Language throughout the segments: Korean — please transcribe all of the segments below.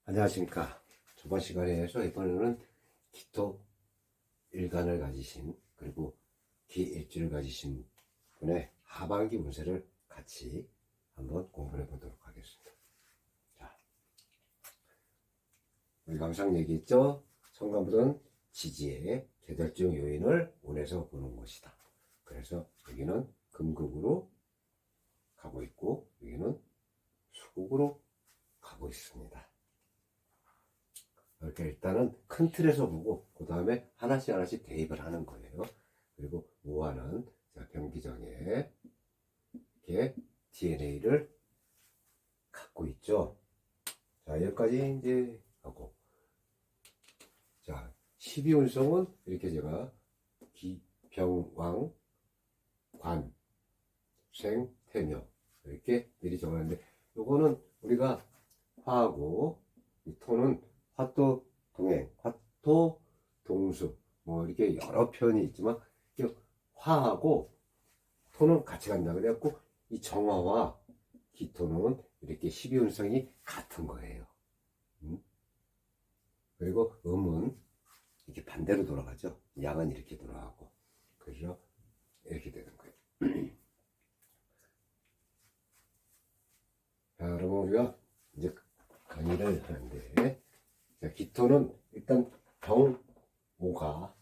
안녕하십니까. 저번 시간에서 이번에는 기토 일간을 가지신 그리고 기일주를 가지신 분의 하반기 운세를 같이 한번 공부해 보도록 하겠습니다. 자, 우리가 항상 얘기했죠. 성간불은 지지의 계절적 요인을 운에서 보는 것이다. 그래서 여기는 금극으로 가고 있고 여기는 수극으로 가고 있습니다. 이렇게 일단은 큰 틀에서 보고 그 다음에 하나씩 대입을 하는 거예요. 그리고 모아는 병기정에 이렇게 DNA를 갖고 있죠. 자, 여기까지 이제 하고, 자, 12운성은 이렇게 제가 기병왕 관 생 태묘 이렇게 미리 적었는데, 요거는 우리가 화하고 이 토는 화토 동행, 화토 동수, 뭐 이렇게 여러 표현이 있지만 화하고 토는 같이 간다. 그래갖고 이 정화와 기토는 이렇게 12운성이 같은 거예요. 그리고 음은 이렇게 반대로 돌아가죠. 양은 이렇게 돌아가고. 그래서 이렇게 되는 거예요. 자, 그러면 우리가 이제 강의를 하는데, 자, 기토는 일단 병오가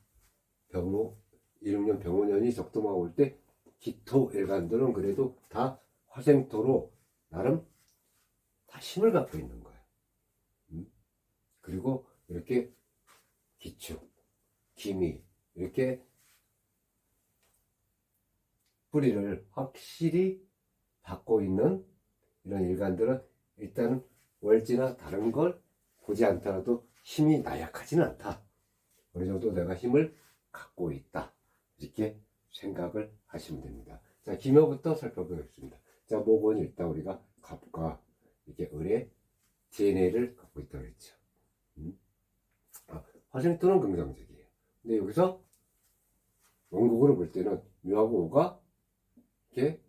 병오 16년 병오년이 적동하고 올 때 기토 일간들은 그래도 다 화생토로 나름 다 힘을 갖고 있는 거예요. 그리고 이렇게 기축, 기미 이렇게 뿌리를 확실히 받고 있는 이런 일간들은 일단 월지나 다른 걸 보지 않더라도 힘이 나약하지는 않다. 어느 정도 내가 힘을 갖고 있다. 이렇게 생각을 하시면 됩니다. 자, 기묘부터 살펴보겠습니다. 자, 목은 일단 우리가 갑과 이렇게 을의 DNA를 갖고 있다고 했죠. 화생토는 긍정적이에요. 근데 여기서 원국으로 볼 때는 묘하고 오가 이렇게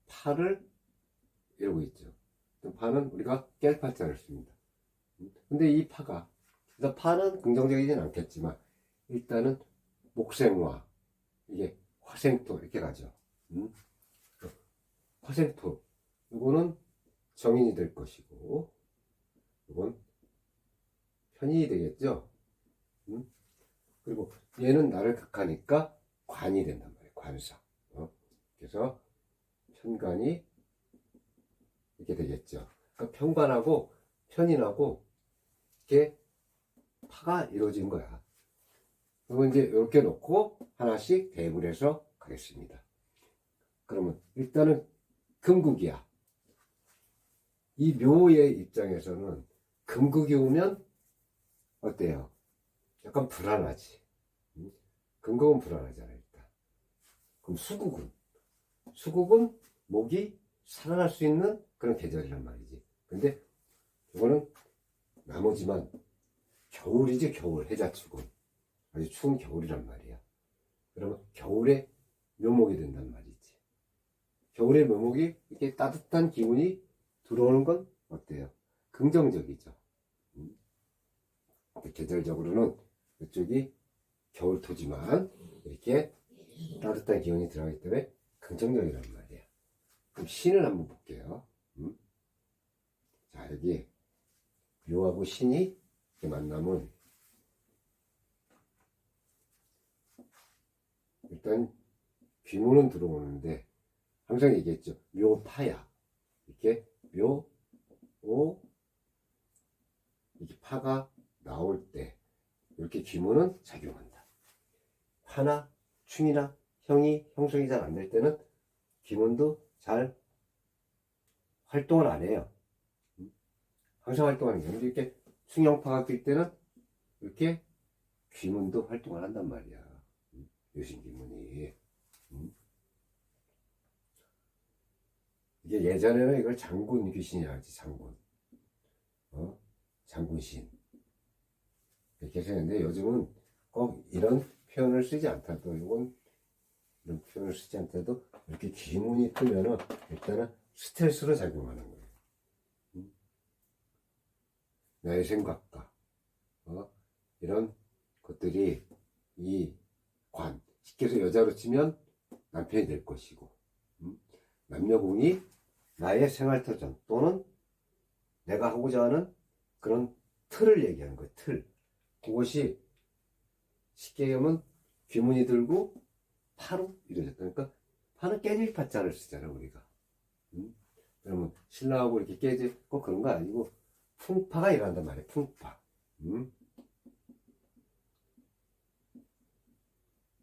파를 이러고 있죠. 파는 우리가 깰파자를 씁니다. 근데 이 파가, 파는 긍정적이진 않겠지만, 일단은 목생화, 이게 화생토, 이렇게 가죠. 화생토, 이거는 정인이 될 것이고, 이건 편인이 되겠죠. 그리고 얘는 나를 극하니까 관이 된단 말이에요. 관사. 그래서 편관이 이렇게 되겠죠. 그러니까 편관하고 편인하고 이렇게 파가 이루어진 거야. 그리고 이제 이렇게 놓고 하나씩 대입을 해서 가겠습니다. 그러면 일단은 금국이야. 이 묘의 입장에서는 금국이 오면 어때요? 약간 불안하지. 금국은 불안하잖아 일단. 그럼 수국은 목이 살아날 수 있는 그런 계절이란 말이지. 근데 이거는 나머지만 겨울이지 겨울. 해자축은 아주 추운 겨울이란 말이야. 그러면 겨울에 묘목이 된단 말이지. 겨울에 묘목이 이렇게 따뜻한 기운이 들어오는 건 어때요? 긍정적이죠. 계절적으로는 이쪽이 겨울토지만 이렇게 따뜻한 기운이 들어가기 때문에 긍정적이란 말이야. 그럼 신을 한번 볼게요. 자, 여기 묘하고 신이 이렇게 만나면 일단 귀문은 들어오는데 항상 얘기했죠. 묘파야. 이렇게 묘, 오, 이렇게 파가 나올 때 이렇게 귀문은 작용한다. 파나 충이나 형성이 잘 안 될 때는 귀문도 잘 활동을 안 해요. 항상 활동하는 게. 근데 이렇게 충형파가 낄 때는 이렇게 귀문도 활동을 한단 말이야. 요신귀문이. 이게 예전에는 이걸 장군 귀신이라 하지, 장군. 장군신. 이렇게 했는데 요즘은 꼭 이런 표현을 쓰지 않더라도, 이런 표현을 쓰지 않더라도 이렇게 귀문이 뜨면은 일단은 스트레스로 작용하는 거예요. 나의 생각과 이런 것들이 쉽게 해서 여자로 치면 남편이 될 것이고, 남녀공이 나의 생활터전 또는 내가 하고자 하는 그런 틀을 얘기하는 거예요. 틀. 그것이 쉽게 하면 귀문이 들고 파로 이루어졌다. 그러니까 파는 깨질 파자를 쓰잖아 우리가. 그러면 신랑하고 이렇게 깨질 꼭 그런 거 아니고 풍파가 일어난단 말이에요. 풍파.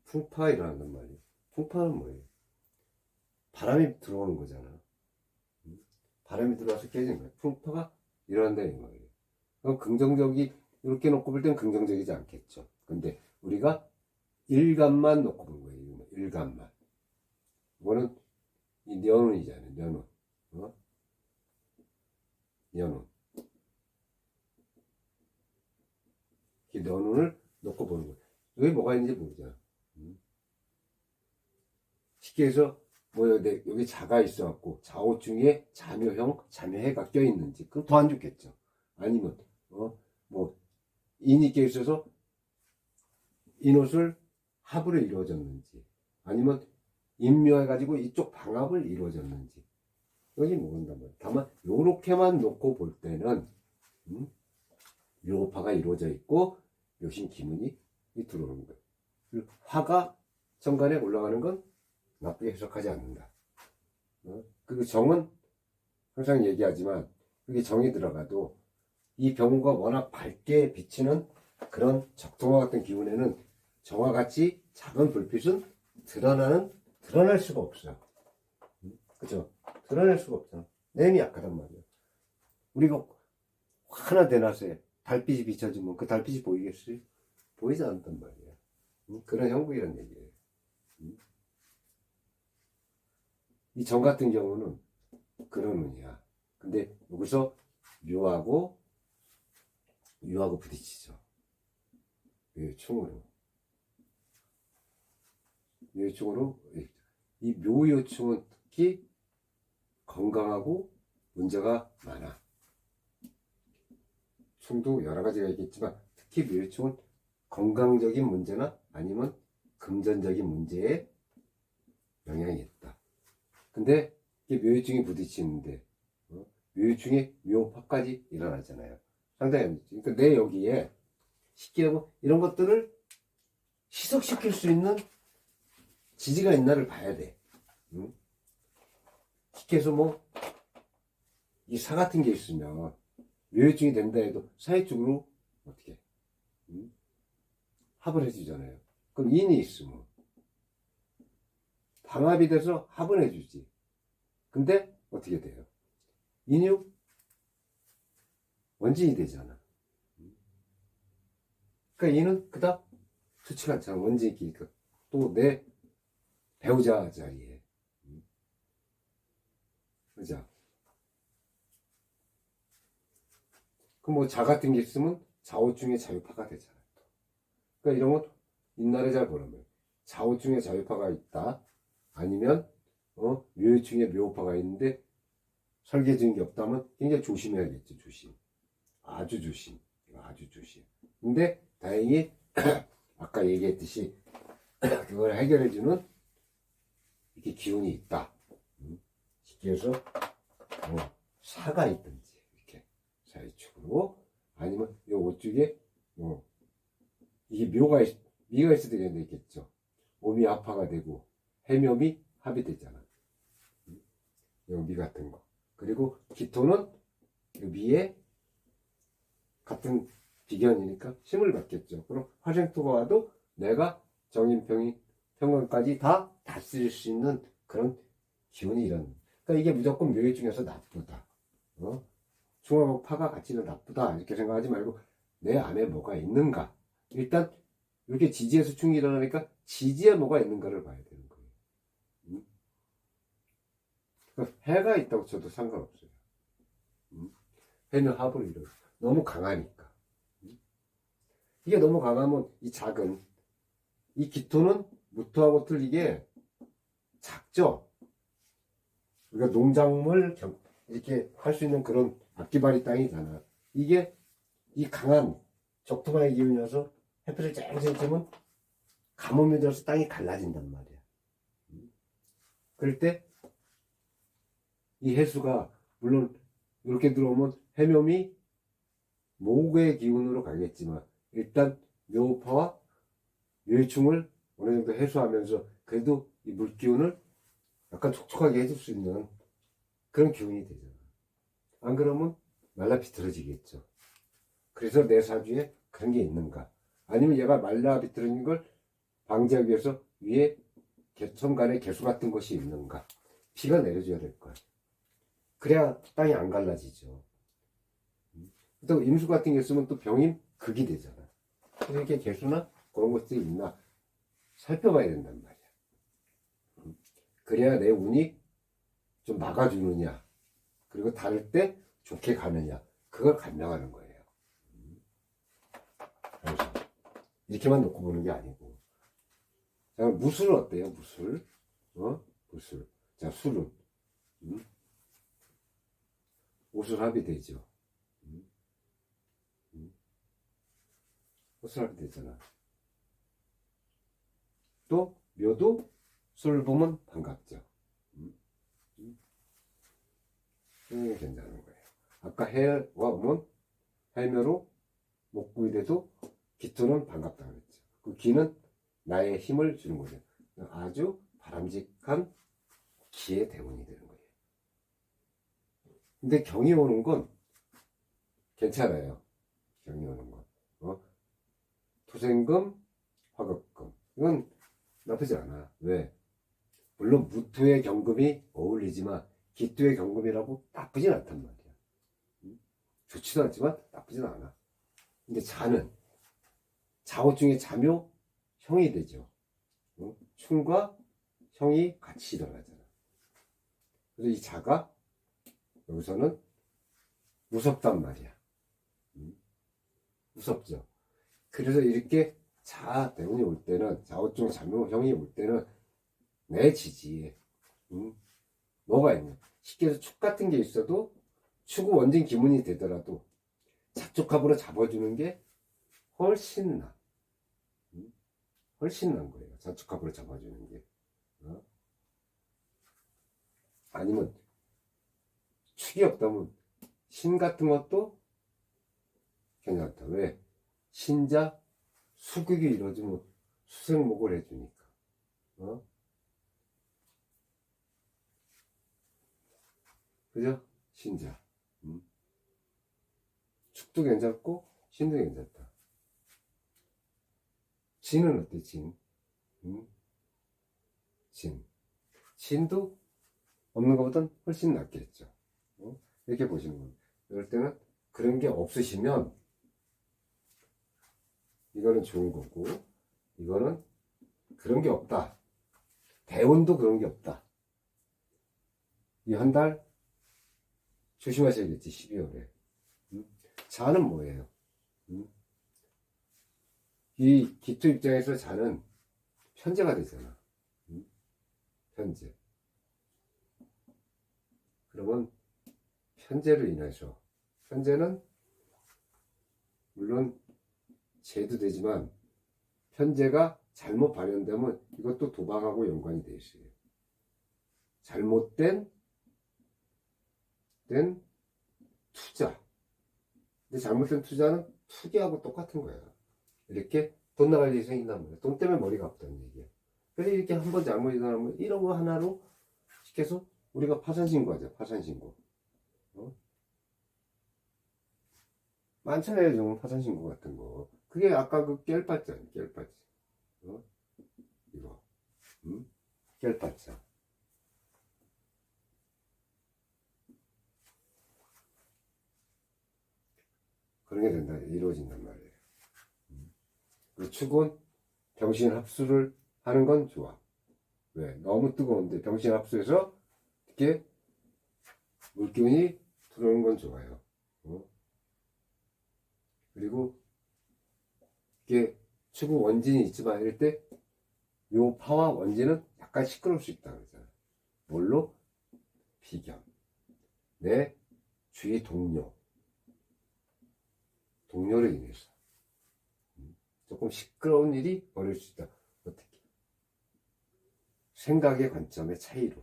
풍파가 일어난단 말이에요. 풍파는 뭐예요? 바람이 들어오는 거잖아. 바람이 들어와서 깨지는 거예요. 풍파가 일어난다는 거예요. 그럼 긍정적이 이렇게 놓고 볼 때는 긍정적이지 않겠죠. 근데 우리가 일감만 놓고 본 거예요. 일감만. 이거는 이 년운이잖아요. 년운. 년운. 이 년운을 놓고 보는 거예요. 여기 뭐가 있는지 모르잖아. 쉽게 해서 여기 자가 있어갖고 좌우중에 자묘형, 자묘해가 껴있는지 그럼 더 안 좋겠죠. 아니면 인이 껴있어서 인옷을 합으로 이루어졌는지, 아니면 인묘해가지고 이쪽 방합을 이루어졌는지 여기 모른단 말이에요. 다만 요렇게만 놓고 볼 때는 묘파가 이루어져 있고 묘신 기문이 들어오는 거예요. 그리고 화가 정관에 올라가는 건 나쁘게 해석하지 않는다. 그리고 정은 항상 얘기하지만 그게 정이 들어가도 이 병우가 워낙 밝게 비치는 그런 적통화 같은 기운에는 정화 같이 작은 불빛은 드러날 수가 없어요. 그죠? 드러낼 수가 없잖아. 내음이 약하단 말이야. 우리가 하나 대낮에 달빛이 비춰지면 그 달빛이 보이겠어요? 보이지 않단 말이야. 그런 형국이란 얘기예요. 이 정 같은 경우는 그런 운이야. 근데 여기서 묘하고 부딪히죠. 묘충으로. 이 묘요충은 특히 건강하고 문제가 많아. 충도 여러 가지가 있겠지만 특히 묘요충은 건강적인 문제나 아니면 금전적인 문제에 영향이 있다. 근데 이게 묘유증이 부딪히는데 묘유증이 묘파까지 일어나잖아요. 상당히 안 좋죠. 그러니까 내 여기에 쉽게 하고 이런 것들을 희석시킬 수 있는 지지가 있나를 봐야 돼. 쉽게 해서 이 사 같은 게 있으면 묘유증이 된다 해도 사회적으로 어떻게 합을 해주잖아요. 그럼 인이 있으면 방합이 돼서 합을 해주지. 근데 어떻게 돼요? 인육 원진이 되잖아. 그러니까 인은 그닥 좋지가 않잖아. 원진이 끼니까 또 내 배우자 자리에. 그죠? 그럼 자 같은 게 있으면 좌우중에 자유파가 되잖아. 그러니까 이런 건 인날에 잘 보려면 좌우중에 자유파가 있다. 아니면 묘유충에 묘파가 있는데 설계적인 게 없다면 굉장히 조심해야겠죠. 조심. 아주 조심. 아주 조심. 근데 다행히 아까 얘기했듯이 그걸 해결해주는 이렇게 기운이 있다. 쉽게 해서 사가 있든지 이렇게 사이축으로 아니면 이 오쪽에 이게 미가 있을 때가 있겠죠. 오미 아파가 되고 해묘미 합이 되잖아. 여기 같은 거. 그리고 기토는 미에 같은 비견이니까 힘을 받겠죠. 그럼 화생토가 와도 내가 정인평관까지 다 다스릴 수 있는 그런 기운이 이런. 그러니까 이게 무조건 묘일 중에서 나쁘다. 중화목 파가 같이는 나쁘다. 이렇게 생각하지 말고 내 안에 뭐가 있는가. 일단 이렇게 지지에서 충이 일어나니까 지지에 뭐가 있는가를 봐야 되는 거예요. 해가 있다고 쳐도 상관없어요. 해는 합을 이루어. 너무 강하니까. 이게 너무 강하면 이 작은 이 기토는 무토하고 틀리게 작죠. 우리가 농작물 이렇게 할 수 있는 그런 앞기발이 땅이잖아. 이게 이 강한 적토마의 기운이어서 햇빛을 쨍쨍 쬐면 가뭄이 들어서 땅이 갈라진단 말이야. 그럴 때 이 해수가 물론 이렇게 들어오면 해묘미 목의 기운으로 가겠지만 일단 묘파와 묘충을 어느 정도 해소하면서 그래도 이 물기운을 약간 촉촉하게 해줄 수 있는 그런 기운이 되잖아. 안 그러면 말라 비틀어지겠죠. 그래서 내 사주에 그런 게 있는가? 아니면 얘가 말라 비틀어진 걸 방지하기 위해서 위에 천간에 개수 같은 것이 있는가? 비가 내려줘야 될 거야. 그래야 땅이 안 갈라지죠. 또 임수 같은 게 있으면 또 병임 극이 되잖아. 그래서 이렇게 개수나 그런 것들이 있나 살펴봐야 된단 말이야. 그래야 내 운이 좀 막아주느냐, 그리고 다를 때 좋게 가느냐, 그걸 감명하는 거예요. 그래서 이렇게만 놓고 보는 게 아니고. 자, 무술 어때요? 무술. 무술. 자, 술은. 오술합이 되죠. 오술합이 되잖아. 또, 묘도 술 보면 반갑죠. 괜찮은 거예요. 아까 해와 음은 해묘로 목구이돼도 기토는 반갑다고 그랬죠. 그 기는 나의 힘을 주는 거죠. 아주 바람직한 기의 대운이 되는 거예요. 근데 경이 오는 건 괜찮아요. 경이 오는 건. 토생금, 화급금. 이건 나쁘지 않아. 왜? 물론 무토의 경금이 어울리지만 기토의 경금이라고 나쁘진 않단 말이야. 좋지도 않지만 나쁘진 않아. 근데 자는 자오 중에 자묘 형이 되죠. 충과 형이 같이 일어나잖아. 그래서 이 자가 여기서는 무섭단 말이야. 무섭죠. 그래서 이렇게 자 대운이 올 때는 자오중 자묘 형이 올 때는 내 지지에 뭐가 있냐. 쉽게 해서 축 같은 게 있어도 축우 원진 기문이 되더라도 작축합으로 잡아주는 게 훨씬 나. 훨씬 난 거예요. 작축합으로 잡아주는 게. 아니면 축이 없다면 신 같은 것도 괜찮다. 왜? 신자 수극이 이루어지면 수생목을 해주니까. 그죠? 신자. 축도 괜찮고 신도 괜찮다. 진은 어때? 진. 진. 진도 없는 것보단 훨씬 낫겠죠. 이렇게 보시는 겁니다. 이럴 때는 그런 게 없으시면 이거는 좋은 거고, 이거는 그런 게 없다. 대운도 그런 게 없다. 이 한 달 조심하셔야겠지. 12월에. 자는 뭐예요? 이 기토 입장에서 자는 편제가 되잖아. 편제. 그러면 편제로 인해서, 편제는 물론 제도 되지만 편제가 잘못 발현되면 이것도 도박하고 연관이 되어 있어요. 잘못된 투자. 근데 잘못된 투자는 투기하고 똑같은 거야. 이렇게 돈 나갈 일이 생긴단 말이야. 돈 때문에 머리가 아프다는 얘기야. 그래서 이렇게 한 번 잘못 일어나면 이런 거 하나로 시켜서 우리가 파산신고하자. 파산신고. 많잖아요. 좀 파산신고 같은 거. 그게 아까 그 깰받잖아. 깰받지. 이거. 깰받자. 그런 게 된다. 이루어진단 말이에요. 그 축은 병신 합수를 하는 건 좋아. 왜? 너무 뜨거운데 병신 합수해서 이렇게 물기운이 들어오는 건 좋아요. 그리고 이게 축은 원진이 있지만 이럴 때 요 파와 원진은 약간 시끄러울 수 있다 그러잖아. 뭘로? 비견. 내 주위 동료 동료로 인해서 조금 시끄러운 일이 벌어질 수 있다. 어떻게? 생각의 관점의 차이로.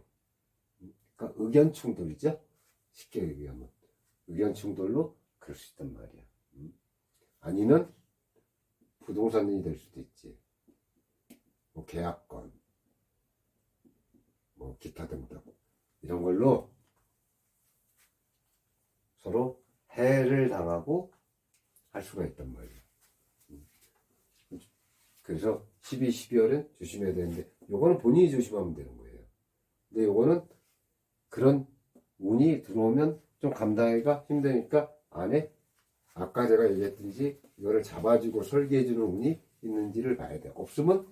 그러니까 의견 충돌이죠. 쉽게 얘기하면 의견 충돌로 그럴 수 있단 말이야. 아니면 부동산이 될 수도 있지. 뭐 계약권, 뭐 기타 등등 이런 걸로 서로 해를 당하고 할 수가 있단 말이야. 그래서 12월엔 조심해야 되는데 요거는 본인이 조심하면 되는 거예요. 근데 요거는 그런 운이 들어오면 좀 감당하기가 힘드니까 안에 아까 제가 얘기했듯이 이거를 잡아주고 설계해주는 운이 있는지를 봐야 돼. 없으면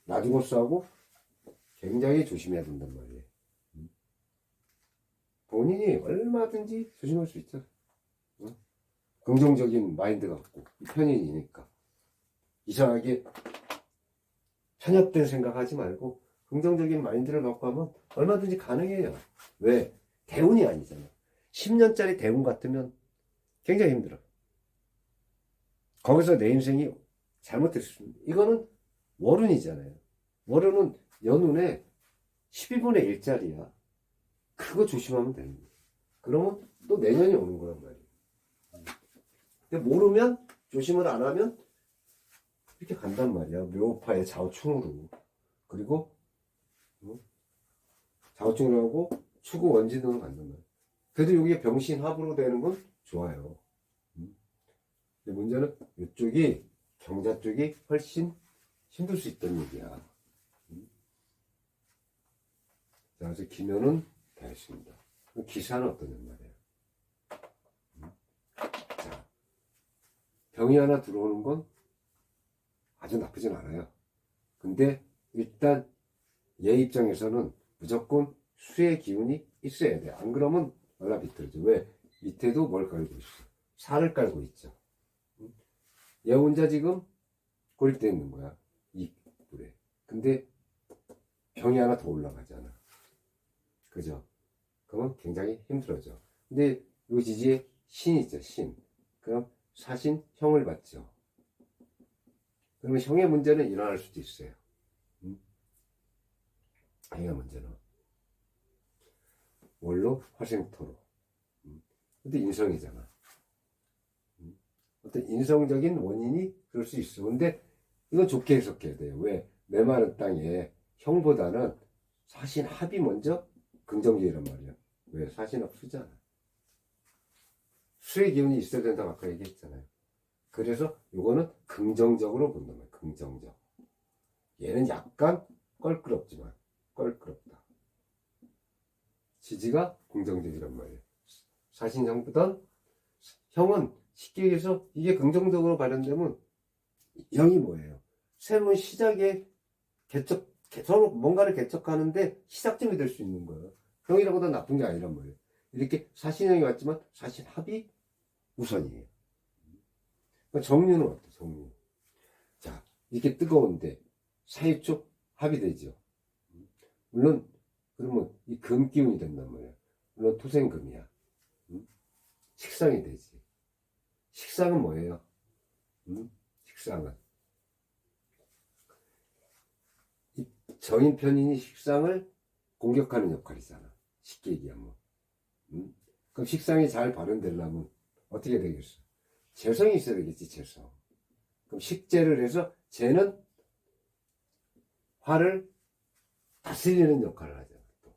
나중에 싸우고 굉장히 조심해야 된단 말이에요. 본인이 얼마든지 조심할 수 있죠. 긍정적인 마인드가 갖고 편인이니까 이상하게 편협된 생각하지 말고 긍정적인 마인드를 갖고 하면 얼마든지 가능해요. 왜? 대운이 아니잖아. 10년짜리 대운 같으면 굉장히 힘들어. 거기서 내 인생이 잘못될 수 있습니다. 이거는 월운이잖아요. 월운은 연운에 12분의 1짜리야. 그거 조심하면 되는 거야. 그러면 또 내년이 오는 거란 말이야. 근데 모르면, 조심을 안 하면 이렇게 간단 말이야. 묘파의 좌우충으로. 그리고 좌우충으로 하고 추구 원진으로 간단 말이야. 그래도 이게 병신합으로 되는 건 좋아요. 근데 문제는 이쪽이 경자 쪽이 훨씬 힘들 수 있다는 얘기야. 자, 그래서 기면은 다 했습니다. 기사는 어떠냐 말이에요. 자, 병이 하나 들어오는 건 아주 나쁘진 않아요. 근데 일단 얘 입장에서는 무조건 수의 기운이 있어야 돼. 안 그러면 얼라 비틀어져. 왜? 밑에도 뭘 깔고 있어? 살을 깔고 있죠. 얘 혼자 지금 고립되어 있는 거야. 이 불에. 근데 병이 하나 더 올라가잖아. 그죠? 그러면 굉장히 힘들어져. 근데 요 지지에 신이 있죠. 신. 그럼 사신 형을 받죠. 그러면 형의 문제는 일어날 수도 있어요. 형의 문제는 월로 화생토로. 근데 인성이잖아. 어떤 인성적인 원인이 그럴 수 있어. 근데 이건 좋게 해석해야 돼요. 왜? 메마른 땅에 형보다는 사신 합이 먼저 긍정적이란 말이야. 왜? 사신합 수잖아. 수의 기운이 있어야 된다고 아까 얘기했잖아요. 그래서 이거는 긍정적으로 본단 말이야. 긍정적. 얘는 약간 껄끄럽지만 껄끄럽다. 지지가 긍정적이란 말이에요. 사신형보단 형은 쉽게 얘기해서 이게 긍정적으로 발현되면 형이 뭐예요? 새로운 시작에 서로 뭔가를 개척하는데 시작점이 될 수 있는 거예요. 형이라고 다 나쁜 게 아니란 말이에요. 이렇게 사신형이 왔지만 사신합이 우선이에요. 정유는 어때? 정유. 자, 이렇게 뜨거운데 사유쪽 합이 되죠. 물론 그러면 이 금기운이 된단 말이야. 물론 토생금이야. 식상이 되지. 식상은 뭐예요? 식상은 이 정인 편인이 식상을 공격하는 역할이잖아. 쉽게 얘기하면. 그럼 식상이 잘 발현되려면 어떻게 되겠어? 재성이 있어야 되겠지. 재성. 그럼 식재를 해서 재는 화를 다스리는 역할을 하잖아. 또.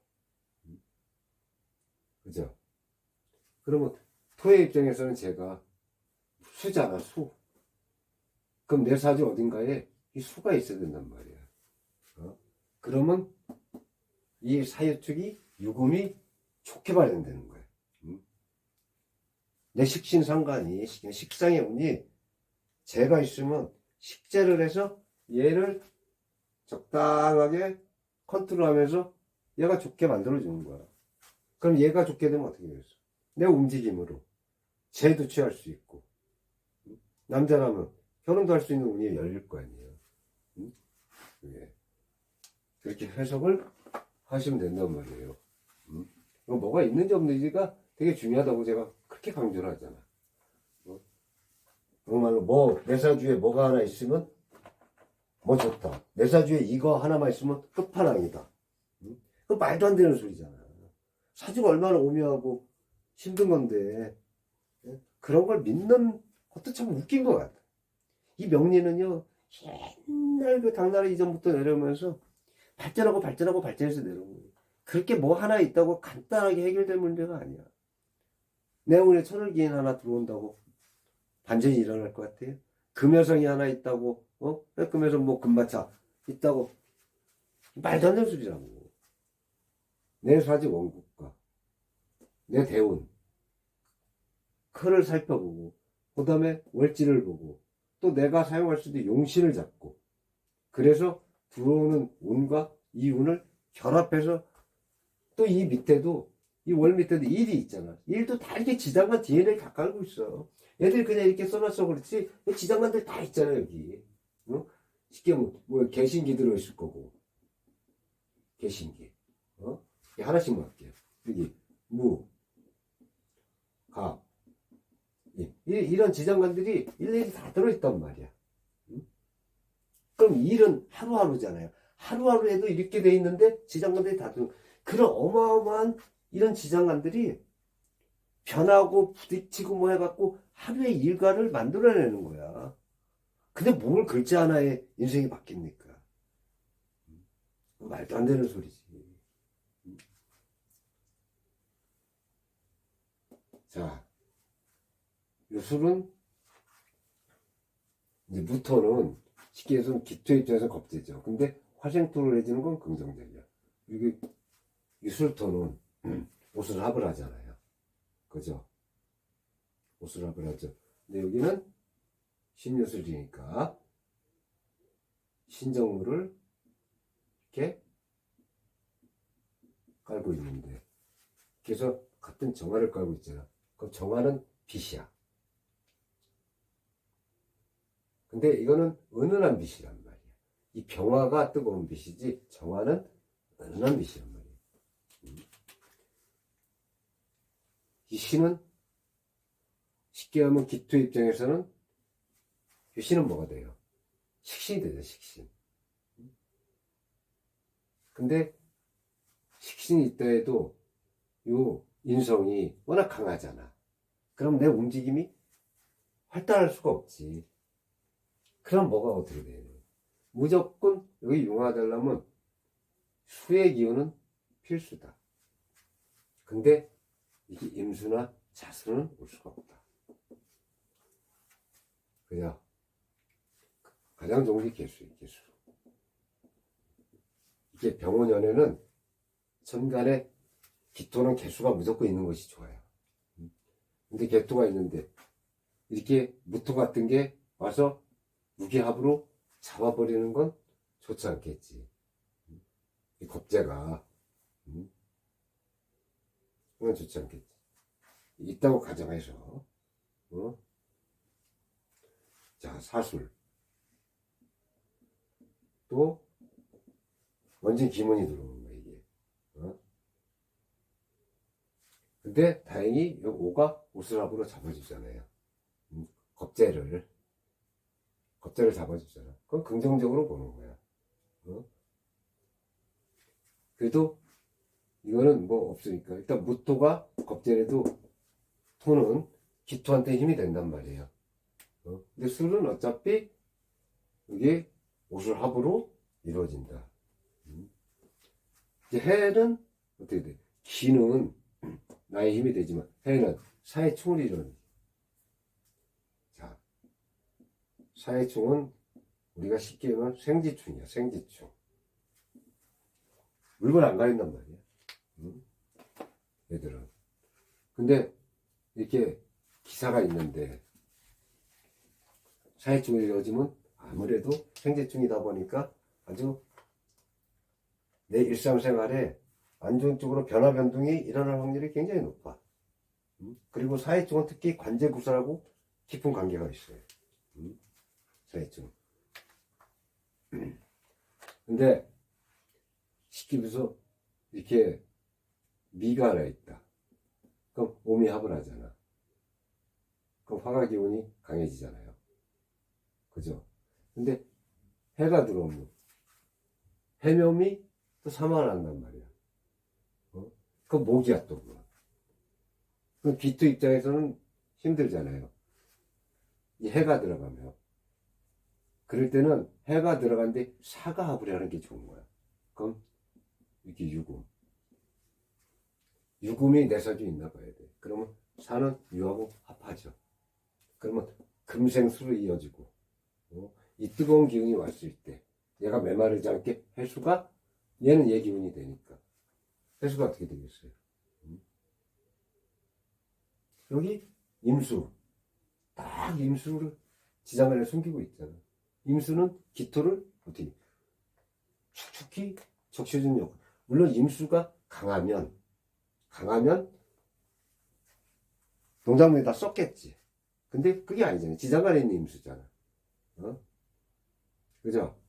그죠? 그러면 토의 입장에서는 제가 수잖아. 수. 그럼 내 사주 어딘가에 이 수가 있어야 된단 말이야. 그러면 이 사유축이 유금이 좋게 발현되는 거야. 내 식신상관이 식상의 운이 재가 있으면 식재를 해서 얘를 적당하게 컨트롤하면서 얘가 좋게 만들어주는 거야. 그럼 얘가 좋게 되면 어떻게 되겠어? 내 움직임으로 재도 취할 수 있고, 남자라면 결혼도 할 수 있는 운이 열릴 거 아니에요. 예. 그렇게 해석을 하시면 된단 말이에요. 뭐가 있는지 없는지가 되게 중요하다고 제가 그렇게 강조를 하잖아. 정말로 뭐 내사주에 뭐가 하나 있으면 뭐 좋다. 내사주에 이거 하나만 있으면 끝판왕이다. 그 말도 안 되는 소리잖아. 사주가 얼마나 오묘하고 힘든 건데 그런 걸 믿는 것도 참 웃긴 것 같아. 이 명리는요 옛날 그 당나라 이전부터 내려오면서 발전해서 내려온 거예요. 그렇게 뭐 하나 있다고 간단하게 해결될 문제가 아니야. 내 오늘 천을기인 하나 들어온다고 반전이 일어날 것 같아요. 금여성이 하나 있다고 금여성 뭐 금마차 있다고 말도 안 되는 소리라고. 내 사지 원국과 내 대운 그를 살펴보고 그 다음에 월지를 보고 또 내가 사용할 수 있는 용신을 잡고 그래서 들어오는 운과 이 운을 결합해서 또 이 밑에도 이 월 밑에도 일이 있잖아. 일도 다 이렇게 지장간 DNA를 다 깔고 있어. 애들이 그냥 이렇게 써놨어 그렇지 지장간들 다 있잖아 여기. 쉽게 뭐 개신기 들어있을 거고 개신기 하나씩만 할게요. 여기 무 가 이런 지장간들이 일일이 다 들어있단 말이야. 그럼 일은 하루하루잖아요. 하루하루에도 이렇게 돼 있는데 지장간들이 다 들어. 그런 어마어마한 이런 지장간들이 변하고 부딪히고 뭐 해갖고 하루의 일과를 만들어내는 거야. 근데 뭘 글자 하나에 인생이 바뀝니까? 말도 안 되는 소리지. 자, 요술은 이제 무토는 쉽게 해서 기토 입장에서 겁재죠. 근데 화생토를 해주는 건 긍정적이야. 이게 유술토는 옷을 합을 하잖아요. 그죠? 옷을 합을 하죠. 근데 여기는 신유술이니까 신정물을 이렇게 깔고 있는데 그래서 같은 정화를 깔고 있잖아. 그럼 정화는 빛이야. 근데 이거는 은은한 빛이란 말이야. 이 병화가 뜨거운 빛이지 정화는 은은한 빛이란 말이야. 이 신은 쉽게 하면 기토 입장에서는 이 신은 뭐가 돼요? 식신이 되죠, 식신. 근데 식신이 있다 해도 요 인성이 워낙 강하잖아. 그럼 내 움직임이 활달할 수가 없지. 그럼 뭐가 어떻게 돼요? 무조건 여기 융화되려면 수의 기운은 필수다. 근데 이게 임수나 자수는 올 수가 없다. 그냥 가장 좋은 게 개수예요, 개수. 이게 병원연에는 천간에 기토는 개수가 무조건 있는 것이 좋아요. 근데 개토가 있는데 이렇게 무토 같은 게 와서 무기합으로 잡아버리는 건 좋지 않겠지. 이 겁재가 그건 좋지 않겠지. 있다고 가정해서 자 사술 또 원진 기문이 들어오는 거야 이게. 근데 다행히 요 오가 오슬합으로 잡아주잖아요. 겁재를 잡아주잖아. 그건 긍정적으로 보는 거야. 그래도 이거는 뭐 없으니까 일단 무토가 겁재라도 토는 기토한테 힘이 된단 말이에요. 근데 술은 어차피 이게 오슬합으로 이루어진다. 이제 해는 어떻게 돼? 기는 나의 힘이 되지만 해는 사회충을 이루는. 자, 사회충은 우리가 쉽게 말하면 생지충이야, 생지충. 물건 안 가린단 말이야. 얘들은. 근데 이렇게 기사가 있는데 사회충이 이루어지면 아무래도 생지충이다 보니까 아주 내 일상생활에 안 좋은 쪽으로 변화 변동이 일어날 확률이 굉장히 높아. 그리고 사회증은 특히 관제구설하고 깊은 관계가 있어요. 사회증. 근데 쉽게 말해서 이렇게 미가 하나 있다. 그럼 오미합을 하잖아. 그럼 화가 기운이 강해지잖아요. 그죠? 근데 해가 들어오면 해묘미 또 사망한단 말이야. 그 목이야 또. 그럼 기토 입장에서는 힘들잖아요. 이 해가 들어가면. 그럴 때는 해가 들어간데 사가합을 하는 게 좋은 거야. 그럼 이렇게 유금. 유금이 내 사주에 있나 봐야 돼. 그러면 사는 유하고 합하죠. 그러면 금생수로 이어지고, 이 뜨거운 기운이 왔을 때 얘가 메마르지 않게 해수가 얘는 얘 기운이 되니까 해수가 어떻게 되겠어요? 여기 임수, 딱 임수를 지장 안에 숨기고 있잖아. 임수는 기토를 어떻게 축축히 적셔주는 역할. 물론 임수가 강하면 농작물에다 썼겠지. 근데 그게 아니잖아요. 지장 안에 있는 임수잖아. 그죠?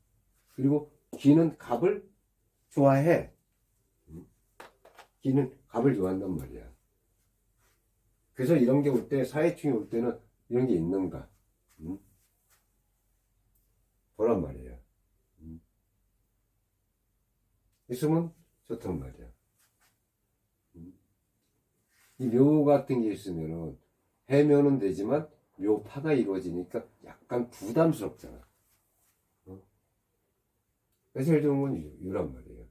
그리고 기는 갑을 좋아해. 기는 갑을 좋아한단 말이야. 그래서 이런 게 올 때, 사회충이 올 때는 이런 게 있는가? 보란 말이야. 있으면 좋단 말이야. 이 묘 같은 게 있으면은, 해묘는 되지만, 묘파가 이루어지니까 약간 부담스럽잖아. 그래서 제일 좋은 건 유란 말이에요.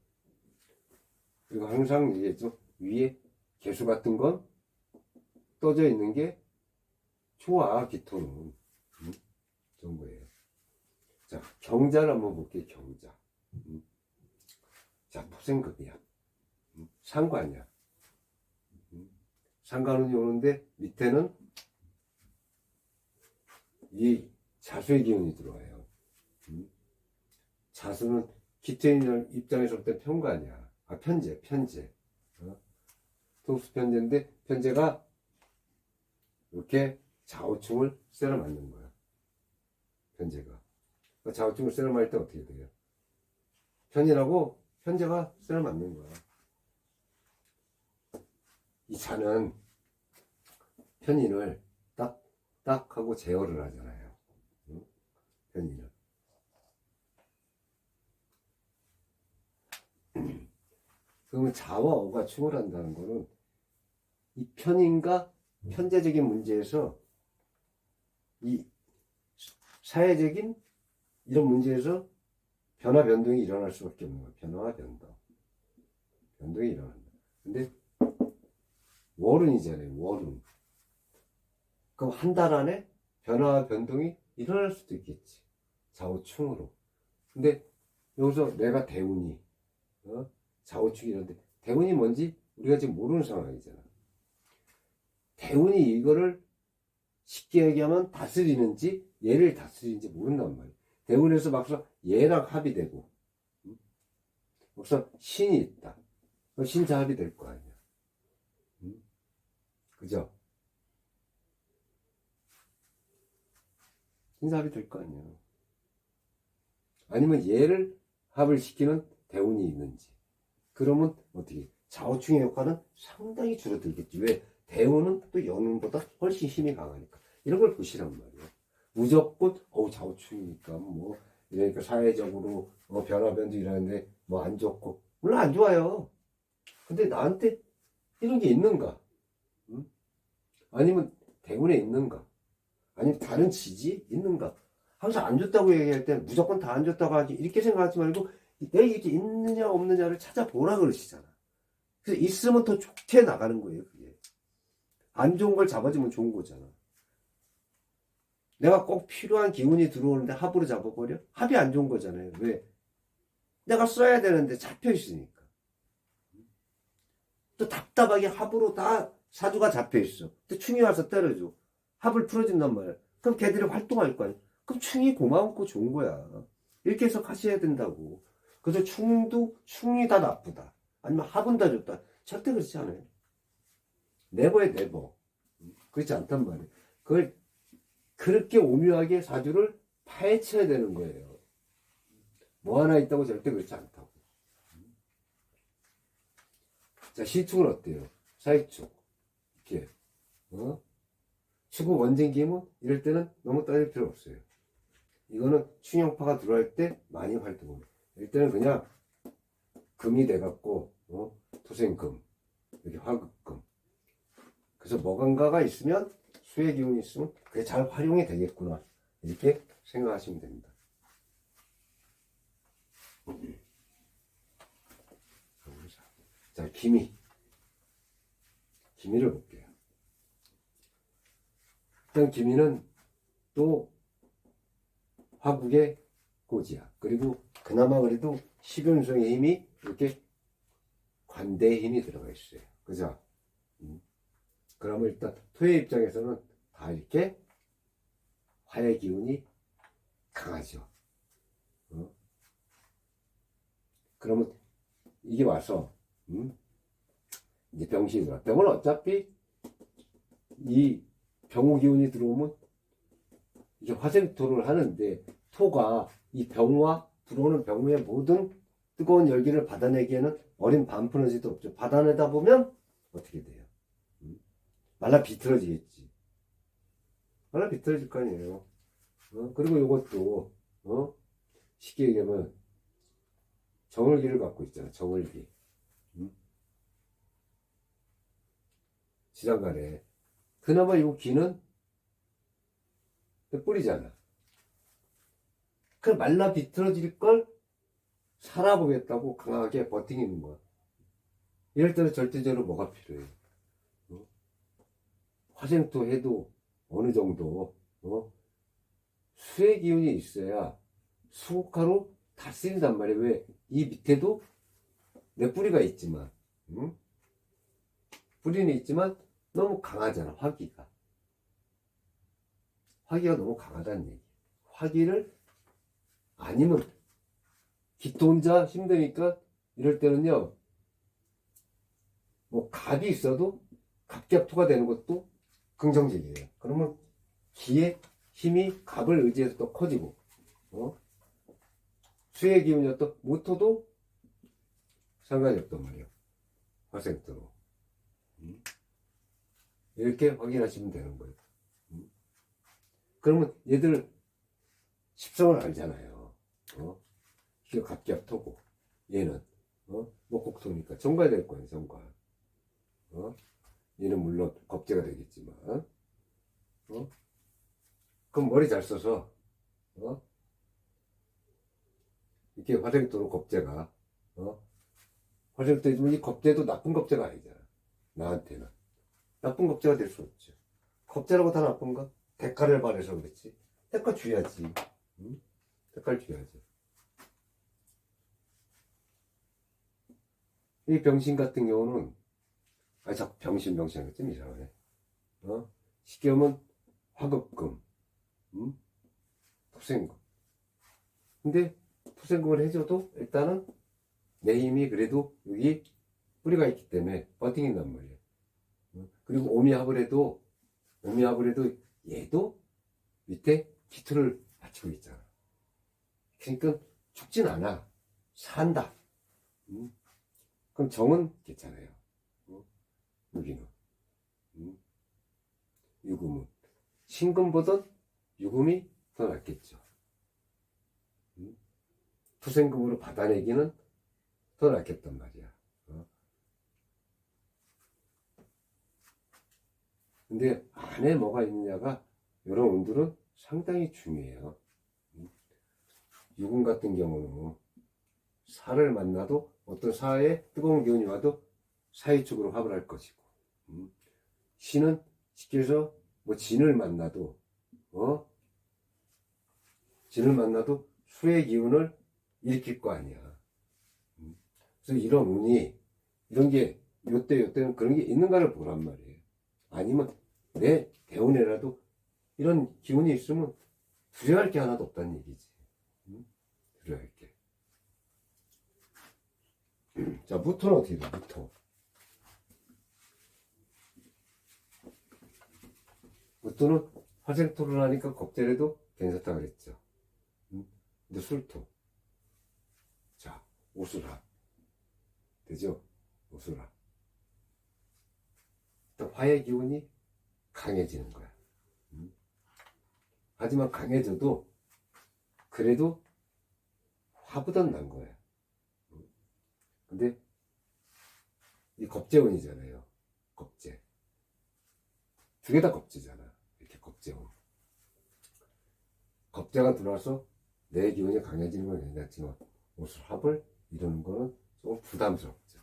그리고 항상 이게 좀 위에 개수 같은 건 떠져 있는 게 좋아, 기토는. 좋은 거예요. 자, 경자를 한번 볼게요, 경자. 자, 토생급이야. 상관이야. 상관운이 오는데 밑에는 이 자수의 기운이 들어와요. 자수는 기토인 입장에서 볼 때 편관이야. 편재. 통수 편재인데 편재가 이렇게 좌우충을 쇠로 맞는 거야. 편재가. 좌우충을 쇠로 맞을 때 어떻게 돼요? 편이라고 편재가 쇠로 맞는 거야. 이 자는 편인을 딱 하고 제어를 하잖아요. 편인을. 그러면 자와 어가 충을 한다는 거는 이 편인과 편재적인 문제에서 이 사회적인 이런 문제에서 변화 변동이 일어날 수밖에 없는 거야. 변화와 변동이 일어난다. 근데 월운이잖아요. 월운. 그럼 한 달 안에 변화와 변동이 일어날 수도 있겠지. 좌우충으로. 근데 여기서 내가 대운이 좌우충이 이런데 대운이 뭔지 우리가 지금 모르는 상황이잖아. 대운이 이거를 쉽게 얘기하면 다스리는지 얘를 다스리는지 모른단 말이야. 대운에서 막상 얘랑 합이 되고 막상 신이 있다. 신자 합이 될 거 아니야. 그죠? 신자 합이 될 거 아니야. 아니면 얘를 합을 시키는 대운이 있는지. 그러면 어떻게 좌우충의 역할은 상당히 줄어들겠지. 왜? 대운은 또 연운보다 훨씬 힘이 강하니까. 이런 걸 보시란 말이에요. 무조건 좌우충이니까 뭐 이러니까 사회적으로 변화 변동 일하는데 뭐 안 좋고 물론 안 좋아요. 근데 나한테 이런 게 있는가? 아니면 대운에 있는가? 아니면 다른 지지 있는가? 항상 안 좋다고 얘기할 때 무조건 다 안 좋다고 하지 이렇게 생각하지 말고 내가 이게 있느냐 없느냐를 찾아보라 그러시잖아. 그래서 있으면 더 좋게 나가는 거예요. 그게 안 좋은 걸 잡아주면 좋은 거잖아. 내가 꼭 필요한 기운이 들어오는데 합으로 잡아버려? 합이 안 좋은 거잖아요. 왜? 내가 써야 되는데 잡혀 있으니까. 또 답답하게 합으로 다 사주가 잡혀 있어. 또 충이 와서 때려줘. 합을 풀어준단 말이야. 그럼 걔들이 활동할 거 아니야. 그럼 충이 고마운 좋은 거야. 이렇게 해석하셔야 된다고. 그래서 충이 다 나쁘다. 아니면 합은 다 좋다. 절대 그렇지 않아요. 네버에 네버. 그렇지 않단 말이에요. 그걸 그렇게 오묘하게 사주를 파헤쳐야 되는 거예요. 뭐 하나 있다고 절대 그렇지 않다고. 자, 시축은 어때요? 사익축. 이렇게. 축은 원진기면 이럴 때는 너무 따질 필요 없어요. 이거는 충용파가 들어갈 때 많이 활동을 해. 일단은 그냥 금이 돼갖고 토생금, 여기 화극금. 그래서 뭐간가가 있으면 수의 기운이 있으면 그게 잘 활용이 되겠구나, 이렇게 생각하시면 됩니다. 자, 기미를 볼게요. 일단 기미는 또 화국의 고지야. 그리고 그나마 그래도 십연성의 힘이 이렇게 관대의 힘이 들어가 있어요. 그죠? 그러면 일단 토의 입장에서는 다 이렇게 화의 기운이 강하죠. 그러면 이게 와서 이제 병신이 들어와. 병은 어차피 이 병호 기운이 들어오면 이게 화생토를 하는데, 토가 이 병과 들어오는 병의 모든 뜨거운 열기를 받아내기에는 어린 반푸너지도 없죠. 받아내다 보면 어떻게 돼요? 말라 비틀어지겠지. 말라 비틀어질 거 아니에요. 그리고 이것도 쉽게 얘기하면 정을기를 갖고 있잖아. 정을기. 지장간에 그나마 이 기는 뿌리잖아. 그 말라 비틀어질 걸 살아보겠다고 강하게 버티는 거야. 이럴 때는 절대적으로 뭐가 필요해? 화생토 해도 어느 정도 수의 기운이 있어야 수국화로 다스린단 말이야. 왜? 이 밑에도 내 뿌리가 있지만, 뿌리는 있지만 너무 강하잖아. 화기가 너무 강하다는 얘기. 화기를 아니면 기토 혼자 힘드니까 이럴 때는요, 뭐 갑이 있어도 갑갑토가 되는 것도 긍정적이에요. 그러면 기의 힘이 갑을 의지해서 또 커지고, 수의 기운이었던 모토도 상관이 없단 말이에요. 화생토로. 이렇게 확인하시면 되는 거예요. 그러면 얘들 십성을 알잖아요. 기가 갑갑토고, 얘는 목국토니까 정과야 될 거예요. 정과. 얘는 물론 겁재가 되겠지만, 그럼 머리 잘 써서 이렇게 화생토로 겁재가 화생토이지만 이 겁재도 나쁜 겁재가 아니잖아. 나한테는 나쁜 겁재가 될 수 없죠. 겁재라고 다 나쁜가? 대가를 바래서 그렇지. 대가 줘야지. 대가를 줘야지. 이 병신 같은 경우는, 자꾸 병신 하니까 좀 이상하네. 쉽게 하면 화급금, 토생금. 근데 토생금을 해줘도 일단은 내 힘이 그래도 여기 뿌리가 있기 때문에 버팅인단 말이에요. 그리고 오미합을 해도 얘도 밑에 기토를 받치고 있잖아. 그러니까 죽진 않아. 산다. 그럼 정은 괜찮아요. 여기는. 유금은. 신금보다 유금이 더 낫겠죠. 토생금으로 받아내기는 더 낫겠단 말이야. 근데 안에 뭐가 있느냐가 이런 운들은 상당히 중요해요. 유금 같은 경우는 사를 만나도 어떤 사에 뜨거운 기운이 와도 사의 쪽으로 합을 할 것이고, 신은 쉽게 해서 뭐 진을 만나도 수의 기운을 일으킬 거 아니야. 그래서 이런 운이, 이런 게 요때는 그런 게 있는가를 보란 말이에요. 아니면 내 대운에라도 이런 기운이 있으면 두려워할 게 하나도 없다는 얘기지. 두려워할 게. 자, 무토는 어떻게 돼? 무토는 화생토를 하니까 겁재래도 괜찮다 그랬죠. 근데 술토. 자, 오수라. 되죠? 오수라. 또 화의 기운이 강해지는 거야. 하지만 강해져도 그래도 화보단 난 거야. 근데 이 겁재운이잖아요. 겁재. 두 개 다 겁재잖아. 이렇게 겁재운. 겁재가 들어와서 내 기운이 강해지는 건 괜찮지만 옷을 합을 이루는 거는 조금 부담스럽죠.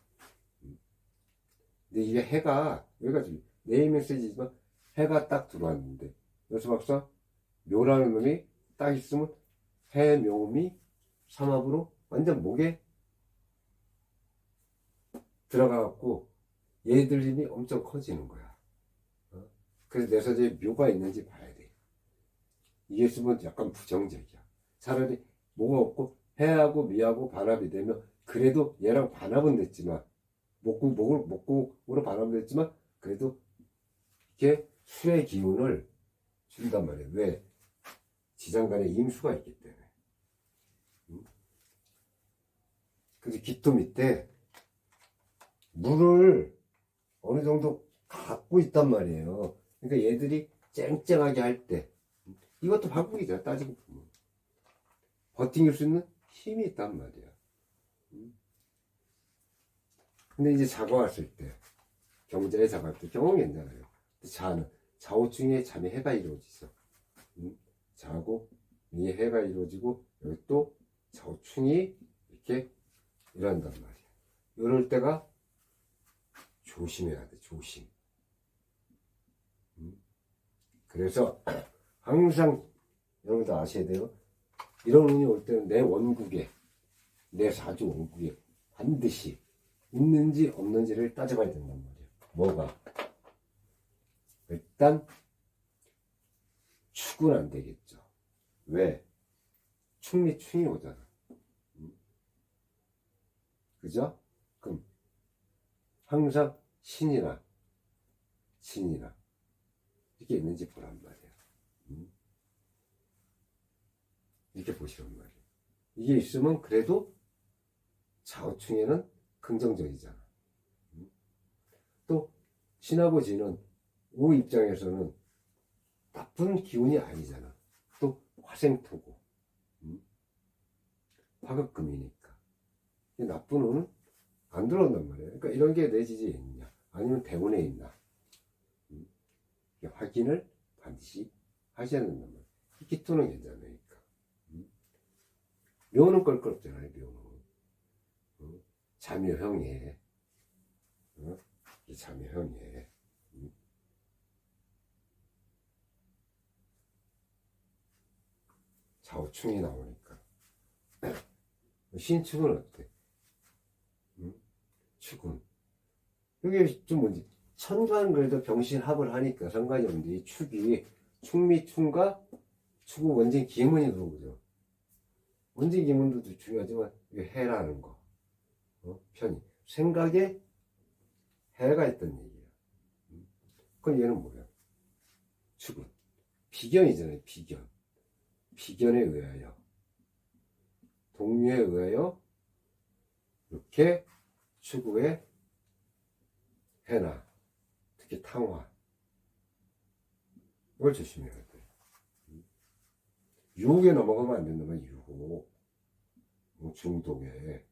근데 이게 해가 여기가 지금 네임 메시지지만 해가 딱 들어왔는데 여기서 막상 묘라는 놈이 딱 있으면 해, 묘미, 삼합으로 완전 목에 들어가갖고 얘들 힘이 엄청 커지는 거야. 그래서 내 사주에 묘가 있는지 봐야 돼. 이게 있으면 약간 부정적이야. 차라리 뭐가 없고 해하고 미하고 반합이 되면 그래도 얘랑 반합은 됐지만 목국으로 반합은 됐지만 그래도 이게 수의 기운을 준단 말이에요. 왜? 지장간에 임수가 있기 때문에. 그래서 기토 밑에 물을 어느 정도 갖고 있단 말이에요. 그러니까 얘들이 쨍쨍하게 할 때 이것도 방법이죠. 따지고 보면 버팅길 수 있는 힘이 있단 말이야. 근데 이제 자고 왔을 때 경자에 자고 왔을 때 경험이 괜찮아요. 자는 좌우충에 잠이 해가 이루어지죠. 자고 이 해가 이루어지고 여기 또 좌우충이 이렇게 일어난단 말이야. 이럴 때가 조심해야 돼. 조심. 그래서 항상 여러분들 아셔야 돼요. 이런 운이 올 때는 내 원국에 내 사주 원국에 반드시 있는지 없는지를 따져봐야 된단 말이에요. 뭐가? 일단 축은 안 되겠죠. 왜? 충이 오잖아. 그죠? 그럼 항상 신이나 진이나 이게 있는지 보란 말이야. 이렇게 보시란 말이야. 이게 있으면 그래도 좌우충에는 긍정적이잖아. 또 신하고 진은 오 입장에서는 나쁜 기운이 아니잖아. 또 화생토고 화극금이니까 나쁜 운은 안 들어온단 말이야. 그러니까 이런 게 내 지지에 있냐 아니면 대운에 있나 확인을 반드시 하셔야 된단 말이야. 기토는 괜찮으니까. 묘는 껄끄럽잖아요. 묘는 자묘형에 자묘형에 좌우충이 나오니까 신축은 어때? 축은 이게 좀 뭔지 천간 그래도 병신합을 하니까 상관이 없는데 이 축이 축미충과 축은 원진 기문이 들어오죠. 원진 기문도 중요하지만 이게 해라는 거 편이 생각에 해가 있던 얘기야. 그럼 얘는 뭐야? 축은 비견이잖아요. 비견에 의하여 동류에 의하여 이렇게 추구의 해나 특히 탕화 이걸 조심해야 돼. 유혹에 넘어가면 안 된다면 유혹 중독에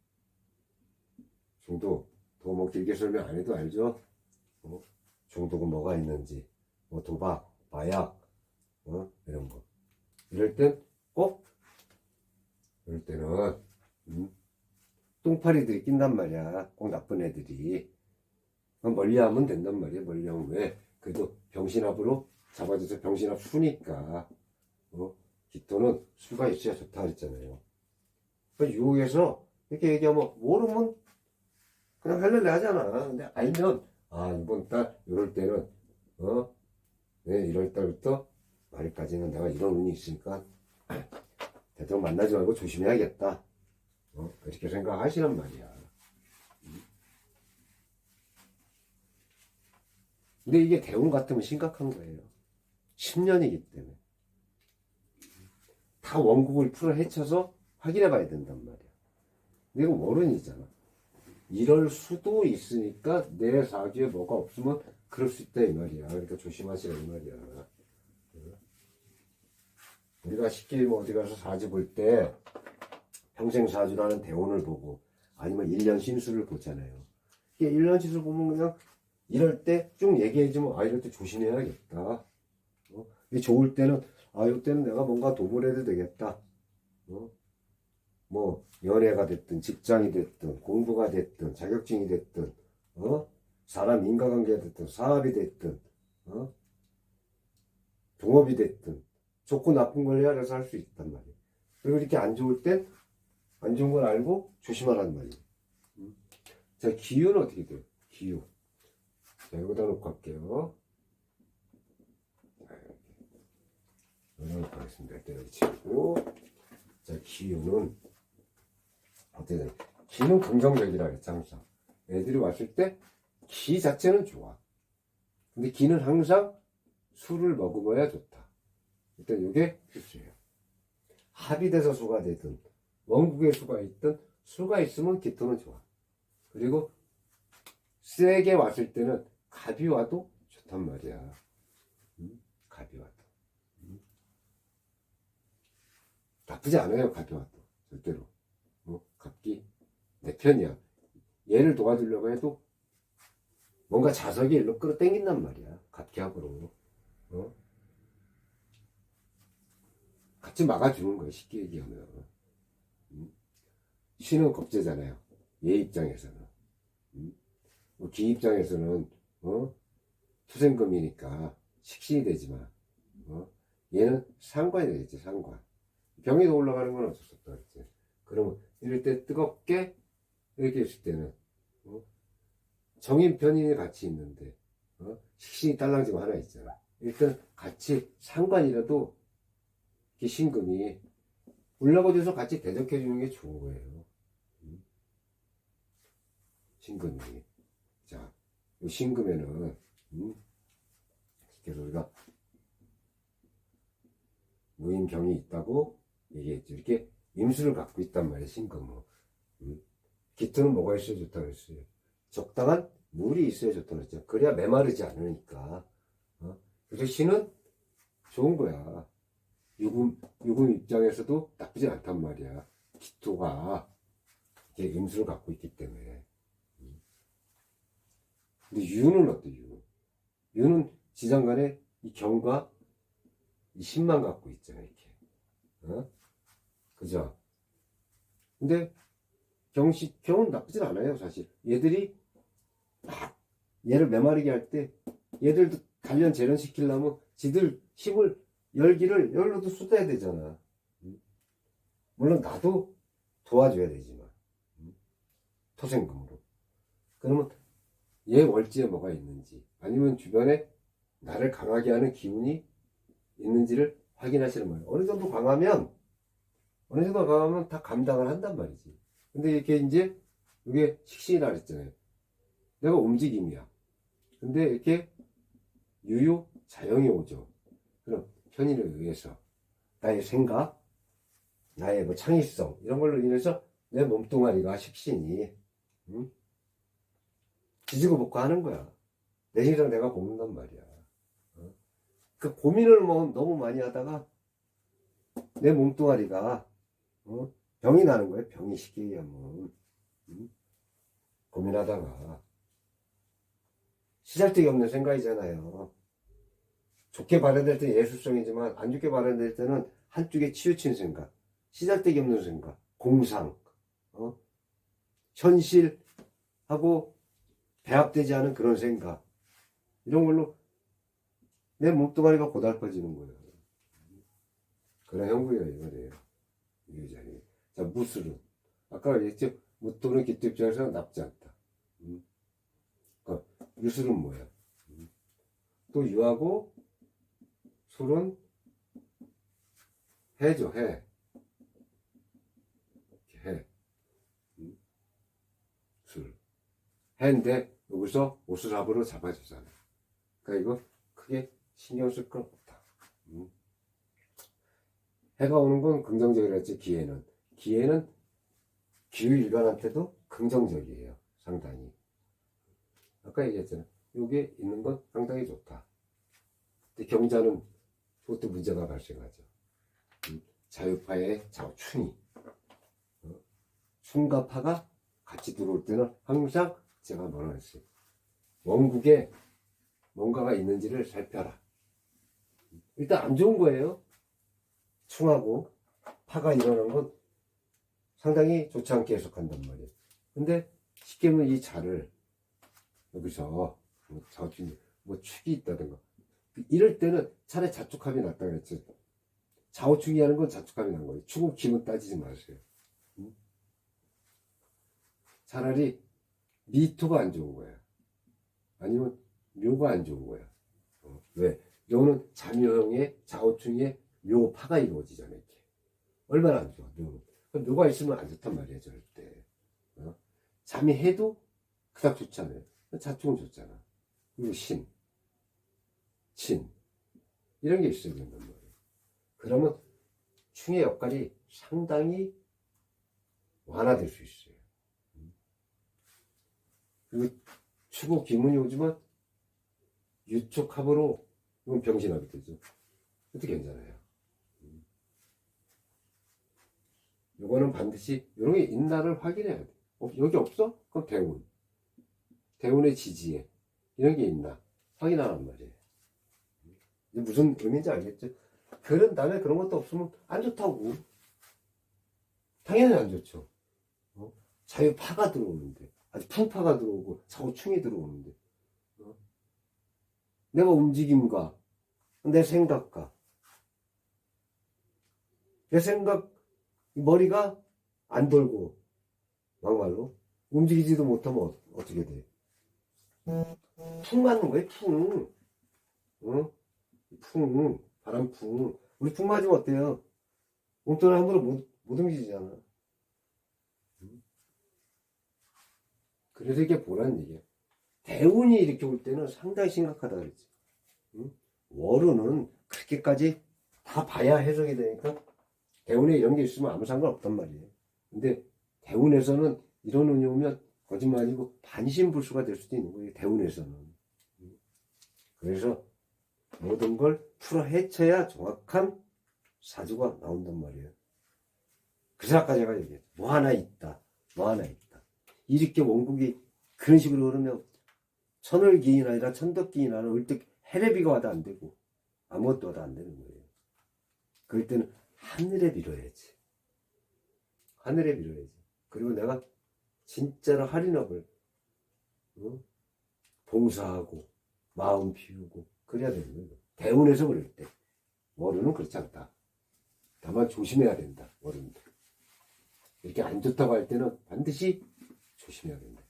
중독 뭐 길게 설명 안 해도 알죠? 중독은 뭐가 있는지 도박, 마약 이런 거 이럴 때는 똥파리들이 낀단 말이야. 꼭 나쁜 애들이. 멀리하면 된단 말이야. 멀리하면 왜? 그래도 병신합으로 잡아줘서 병신합 수니까 기토는 수가 있어야 좋다 그랬잖아요. 그러니까 유혹해서 이렇게 얘기하면 모르면 그냥 할렐레 하잖아. 근데 알면 이번 달 이럴 때는 네, 1월 달부터 말일까지는 내가 이런 운이 있으니까 대통령 만나지 말고 조심해야겠다. 이렇게 생각하시란 말이야. 근데 이게 대운 같으면 심각한 거예요. 10년이기 때문에. 다 원국을 풀어 헤쳐서 확인해 봐야 된단 말이야. 근데 이거 월운이잖아. 이럴 수도 있으니까 내 사주에 뭐가 없으면 그럴 수 있다 이 말이야. 그러니까 조심하시라 이 말이야. 우리가 쉽게 뭐 어디 가서 사주 볼 때 평생 사주라는 대운을 보고 아니면 1년 신수를 보잖아요. 이게 1년 신수 보면 그냥 이럴 때 쭉 얘기해주면 아 이럴 때 조심해야겠다. 이게 좋을 때는 아 이때는 내가 뭔가 도모를 해도 되겠다. 뭐 연애가 됐든 직장이 됐든 공부가 됐든 자격증이 됐든 사람 인과관계가 됐든 사업이 됐든 동업이 됐든 좋고 나쁜 걸 헤아려서 할 수 있단 말이에요. 그리고 이렇게 안 좋을 땐 안 좋은 걸 알고 조심하란 말이에요. 자, 기운은 어떻게 돼요? 기운. 자, 여기다 놓고 할게요. 여기다 놓고 하겠습니다. 일단 여기 치고. 자, 기운은 어떻게 돼요? 기는 긍정적이라 했죠, 항상. 애들이 왔을 때 기 자체는 좋아. 근데 기는 항상 술을 먹어야 좋다. 일단 이게 필수예요. 합이 돼서 수가 되든 원국의 수가 있든 수가 있으면 기토는 좋아. 그리고 세게 왔을 때는 갑이 와도 좋단 말이야. 갑이 와도. 나쁘지 않아요, 갑이 와도. 절대로. 갑기 내 편이야. 얘를 도와주려고 해도 뭔가 자석이 일로 끌어당긴단 말이야. 갑기합으로. 같이 막아주는 거야, 쉽게 얘기하면. 신은 겁재잖아요. 얘 입장에서는. 기 입장에서는, 투생금이니까 식신이 되지만, 얘는 상관이 되겠지, 상관. 병이 더 올라가는 건 어쩔 수 없다, 그랬지. 그러면 이럴 때 뜨겁게, 이렇게 있을 때는, 정인, 편인이 같이 있는데, 식신이 딸랑지고 하나 있잖아. 일단 같이 상관이라도, 이 신금이 올라가줘서 같이 대적해 주는 게 좋은 거예요. 신금이. 자, 이 신금에는, 그래서 우리가 무인경이 있다고 얘기했죠. 이렇게 임수를 갖고 있단 말이에요, 신금은. 기토는 뭐가 있어야 좋다 그랬어요. 적당한 물이 있어야 좋다 그랬죠. 그래야 메마르지 않으니까. 그래서 신은 좋은 거야. 유금 입장에서도 나쁘지 않단 말이야. 기토가 이게 임수를 갖고 있기 때문에. 근데 유는 어때, 유? 유는 지장간에 이 경과 이 신만 갖고 있잖아, 이렇게. 그죠? 근데 경은 나쁘진 않아요, 사실. 얘들이 막 얘를 메마르게 할 때 얘들도 단련 재련시키려면 지들 힘을 열기를 열로도 쏟아야 되잖아. 물론 나도 도와줘야 되지만 토생금으로. 그러면 얘 월지에 뭐가 있는지 아니면 주변에 나를 강하게 하는 기운이 있는지를 확인하시는 거예요. 어느 정도 강하면 다 감당을 한단 말이지. 근데 이렇게 이제 이게 식신이라 그랬잖아요. 내가 움직임이야. 근데 이렇게 유유 자영이 오죠. 그럼 편인에 의해서 나의 생각, 나의 뭐 창의성 이런 걸로 인해서 내 몸뚱아리가 식신이 지지고 볶고 하는 거야. 내 신상 내가 볶는단 말이야. 그 고민을 뭐 너무 많이 하다가 내 몸뚱아리가 병이 나는 거예요. 병이 쉽게 얘기하면. 고민하다가 시잘데기 없는 생각이잖아요. 좋게 발현될 때 예술성이지만 안 좋게 발현될 때는 한쪽에 치우친 생각, 시잘데기 없는 생각, 공상, 현실하고 배합되지 않은 그런 생각 이런 걸로 내 몸뚱아리가 고달퍼지는 거예요. 그런 형국이에요, 이거래요. 이 여자니. 자, 무술은 아까 얘기했죠. 무토는 기토 입장에서 나쁘지 않다. 그러니까 유술은 뭐야? 또 유하고 술은 해죠, 해. 해. 술. 해인데 여기서 오수랍으로 잡아주잖아. 그러니까 이거 크게 신경 쓸 건 없다. 해가 오는 건 긍정적이라 했지, 기회는. 기회는 기후일관한테도 긍정적이에요, 상당히. 아까 얘기했잖아. 요게 있는 건 상당히 좋다. 근데 경자는 그것도 문제가 발생하죠. 자유파의 좌우충이, 충과 파가 같이 들어올 때는 항상 제가 뭐라 했어요. 원국에 뭔가가 있는지를 살펴라. 일단 안 좋은 거예요. 충하고 파가 일어나는 건 상당히 좋지 않게 해석한단 말이에요. 근데 쉽게 보면 이 자를 여기서 좌우충, 뭐 축이 있다든가 이럴 때는 차라리 자축합이 낫다 그랬죠. 좌우충이 하는 건 자축합이 난 거예요. 축은 기분 따지지 마세요. 차라리 미토가 안 좋은 거야. 아니면 묘가 안 좋은 거야. 왜? 묘는 자묘형의 좌우충의 묘파가 이루어지잖아. 이렇게. 얼마나 안 좋아, 묘는. 그럼 묘가 있으면 안 좋단 말이야, 절대. 자미해도 그닥 좋지 않아요. 자축은 좋잖아. 그리고 신, 친, 이런 게 있어야 된단 말이에요. 그러면 충의 역할이 상당히 완화될 수 있어요. 그리고 추고 기문이 오지만 유축합으로 이건 병신합이 되죠. 그것도 괜찮아요. 요거는 반드시 이런 게 있나를 확인해야 돼. 여기 없어? 그럼 대운. 대운의 지지에 이런 게 있나 확인하란 말이에요. 이게 무슨 의미인지 알겠죠? 그런 다음에 그런 것도 없으면 안 좋다고. 당연히 안 좋죠. 자유파가 들어오는데, 아주 풍파가 들어오고 좌우충이 들어오는데, 내가 움직임과 내 생각과 내 생각 머리가 안 돌고 막말로 움직이지도 못하면 어떻게 돼? 풍 맞는 거예요. 풍. 풍, 바람풍. 우리 풍 맞으면 어때요? 몸뚱아리 함부로 못 움직이잖아. 그래서 이게 보라는 얘기야. 대운이 이렇게 올 때는 상당히 심각하다 그랬지. 월운은 그렇게까지 다 봐야 해석이 되니까 대운에 이런 게 있으면 아무 상관없단 말이에요. 근데 대운에서는 이런 운이 오면 거짓말이고 반신불수가 될 수도 있는 거예요. 대운에서는. 그래서 모든 걸 풀어 헤쳐야 정확한 사주가 나온단 말이에요. 그래서 아까 제가 얘기했죠. 뭐 하나 있다. 뭐 하나 있다. 이렇게 원국이 그런 식으로 흐르면 천을기인 아니라 천덕기인 아니라 을득 해례비가 와도 안 되고 아무것도 와도 안 되는 거예요. 그럴 때는 하늘에 빌어야지. 하늘에 빌어야지. 그리고 내가 진짜로 할인업을 봉사하고 마음 비우고 그래야 되는 거예요. 대운에서 그럴 때. 월운은 그렇지 않다. 다만 조심해야 된다. 월운은. 이렇게 안 좋다고 할 때는 반드시 조심해야 된다.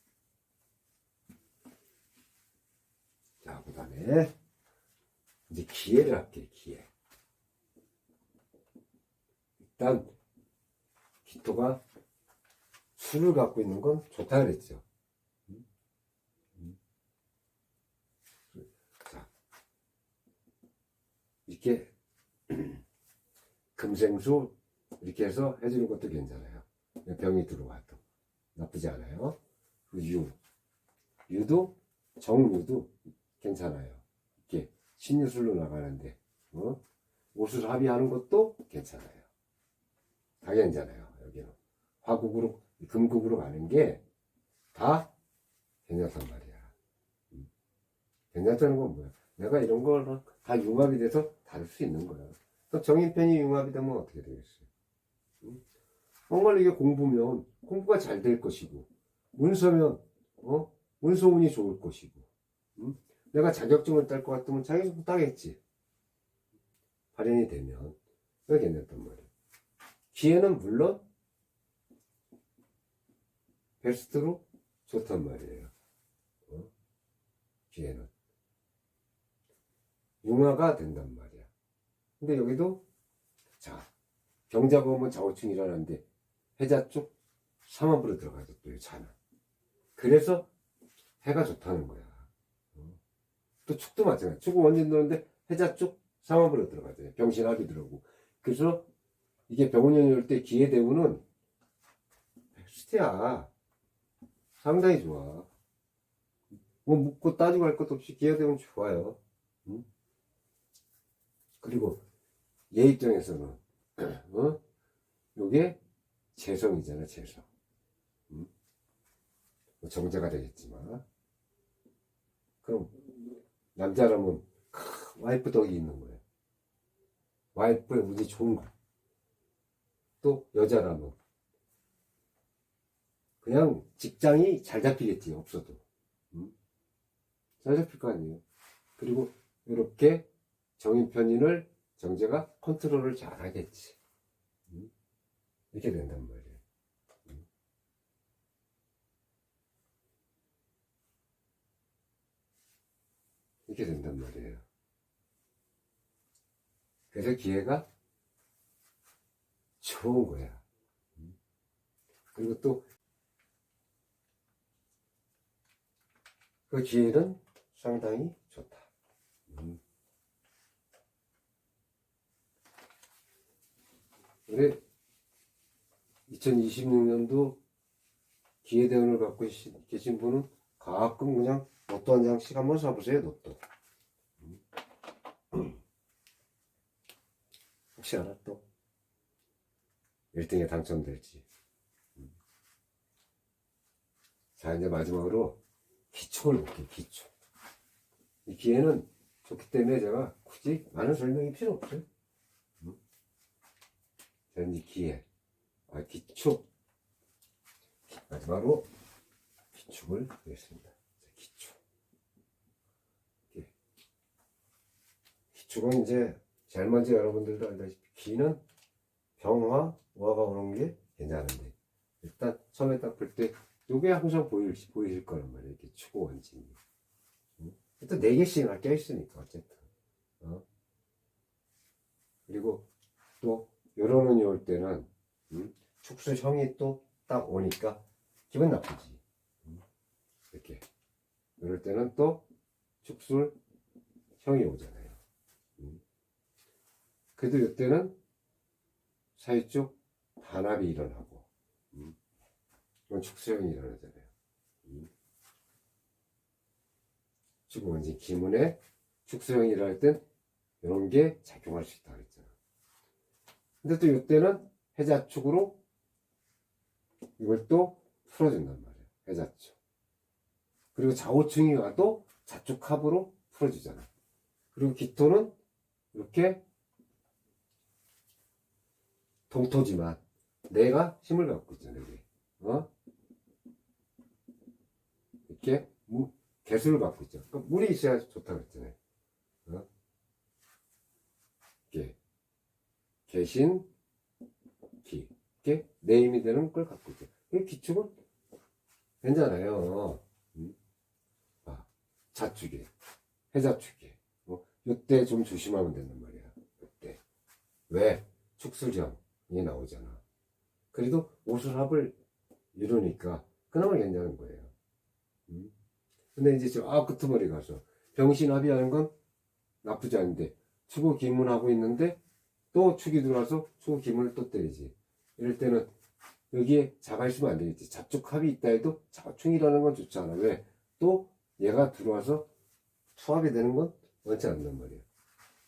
자, 그 다음에 이제 기회를 할게요. 기회. 일단 기토가 수를 갖고 있는 건 좋다 그랬죠. 자, 이렇게 금생수 이렇게 해서 해주는 것도 괜찮아요. 병이 들어와도 나쁘지 않아요. 유, 유도 정유도 괜찮아요. 이렇게 신유술로 나가는데 옷을 합의하는 것도 괜찮아요. 다 괜찮아요. 여기는 화국으로 금국으로 가는 게 다 괜찮단 말이야. 괜찮다는 건 뭐야? 내가 이런 걸 다 융합이 돼서 다룰 수 있는 거야. 또 정인편이 융합이 되면 어떻게 되겠어요? 정말 이게 공부면 공부가 잘 될 것이고 문서면 문서운이 좋을 것이고 내가 자격증을 딸 것 같으면 자격증 따겠지. 발현이 되면 그게 괜찮단 말이야. 기회는 물론 베스트로 좋단 말이에요. 기회는 융화가 된단 말이야. 근데 여기도 자 경자가 오면 좌우충이 일어나는데 해자 쪽 삼합으로 들어가죠. 또 자는. 그래서 해가 좋다는 거야. 또 축도 마찬가지야. 축은 원진 도는데 해자 쪽 삼합으로 들어가죠. 병신합이 들어오고. 그래서 이게 병운년이 올 때 기회대운은 베스트야. 상당히 좋아. 뭐 묻고 따지고 할 것도 없이 기회대운 좋아요. 그리고 얘 입장에서는 요게 재성이잖아, 재성. 정제가 되겠지만. 그럼 남자라면 와이프 덕이 있는 거예요. 와이프의 운이 좋은 거. 또 여자라면 그냥 직장이 잘 잡히겠지, 없어도. 잘 잡힐 거 아니에요. 그리고 이렇게 정인편인을 정제가 컨트롤을 잘 하겠지. 이렇게 된단 말이에요. 이렇게 된단 말이에요. 그래서 기회가 좋은 거야. 그리고 또 그 기회는 상당히 좋다. 우리 2026년도 기회대운을 갖고 계신 분은 가끔 그냥 로또 한 장씩 한번 사보세요, 로또. 혹시 알아, 또? 1등에 당첨될지. 자, 이제 마지막으로 기축을 볼게요, 기축. 이 기회는 좋기 때문에 제가 굳이 많은 설명이 필요 없어요. 자, 이 기회. 기축. 마지막으로 기축을 보겠습니다. 기축. 기축은 이제 제일 먼저 여러분들도 알다시피 기는 병화, 우화가 오는 게 괜찮은데 일단 처음에 딱 볼 때 요게 항상 보이실 거란 말이에요. 이렇게 축구 원진이. 일단 4개씩이나 껴있으니까 어쨌든. 그리고 또 요런 운이 올 때는 축수형이 또 딱 오니까 기분 나쁘지. 이렇게 이럴 때는 또 축술형이 오잖아요. 그래도 이때는 사이쪽 반합이 일어나고 이건 축수형이 일어나잖아요. 지금 원진 기문에 축수형이 일어날 땐 이런 게 작용할 수 있다 그랬잖아. 근데 또 이때는 해자축으로 이걸 또 풀어준단 말이에요. 해자축. 그리고 좌우충이 와도 자축합으로 풀어주잖아. 그리고 기토는 이렇게 동토지만 내가 힘을 갖고 있잖아요. 여기. 이렇게 개수를 갖고 있죠. 그러니까 물이 있어야 좋다고 했잖아요. 이렇게 개신 기 이렇게 내 힘이 되는 걸 갖고 있죠. 기축은 괜찮아요. 자축에 해자축에 이때 좀 조심하면 된단 말이야. 이때 왜 축술형이 나오잖아. 그래도 오술합을 이루니까 그나마 괜찮은 거예요. 근데 이제 저 끄트머리 가서 병신합의하는 건 나쁘지 않은데 축우 기문하고 있는데 또 축이 들어와서 축우 기문을 또 때리지. 이럴 때는 여기에 자가 있으면 안 되겠지. 자축합이 있다 해도 자충이라는 건 좋지 않아. 왜? 또 얘가 들어와서 투합이 되는 건 원치 않단 말이야.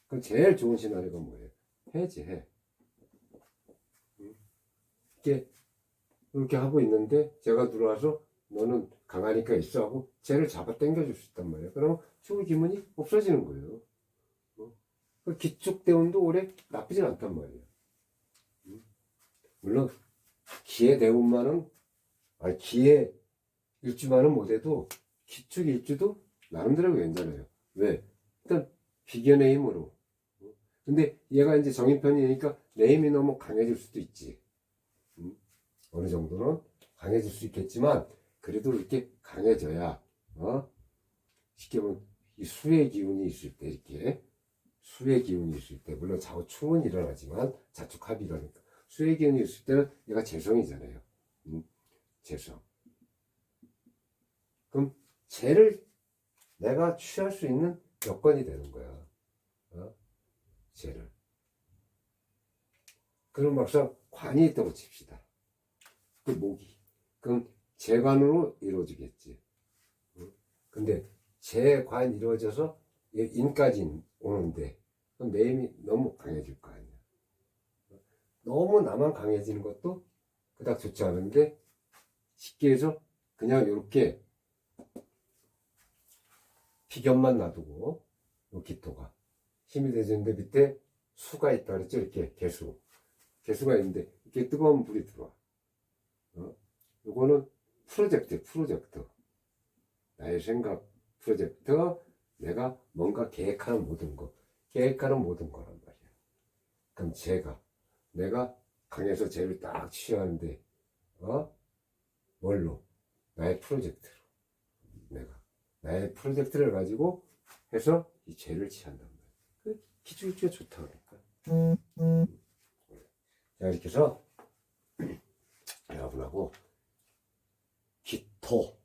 그럼 제일 좋은 시나리오가 뭐예요? 해지해. 이렇게 하고 있는데 제가 들어와서 너는 강하니까 있어 하고 쟤를 잡아 당겨줄 수 있단 말이야. 그러면 축의 기문이 없어지는 거예요. 기축대운도 올해 나쁘진 않단 말이야. 물론 기회 대운만은 기회 일주만은 못해도 기축 일주도 나름대로 괜찮아요. 왜? 일단 비견의 힘으로. 근데 얘가 이제 정인편이니까 내 힘이 너무 강해질 수도 있지. 어느 정도는 강해질 수 있겠지만 그래도 이렇게 강해져야 쉽게 보면 이 수의 기운이 있을 때 이렇게 수의 기운이 있을 때 물론 좌우충은 일어나지만 자축합이 일어나니까 수의 기운이 있을 때는 얘가 재성이잖아요. 재성. 그럼 쟤를 내가 취할 수 있는 여건이 되는 거야. 쟤를. 그럼 막상 관이 있다고 칩시다. 그 목이. 그럼 재관으로 이루어지겠지. 근데 재관 이루어져서 인까지 오는데 그럼 내 힘이 너무 강해질 거 아니야. 너무 나만 강해지는 것도 그닥 좋지 않은데, 쉽게 해서 그냥 이렇게 비견만 놔두고 요 기토가 힘이 되지는데 밑에 수가 있다 그랬죠. 이렇게 개수가 있는데 이렇게 뜨거운 불이 들어와. 요거는 프로젝트. 나의 생각 프로젝트. 내가 뭔가 계획하는 모든 거란 말이야. 그럼 내가 강에서 쟤를 딱 취하는데, 뭘로? 나의 프로젝트로. 나의 프로젝트를 가지고 해서 이 쟤를 취한단 말이야. 기초가 좋다 그러니까. 자, 이렇게 해서 여러분하고 기토,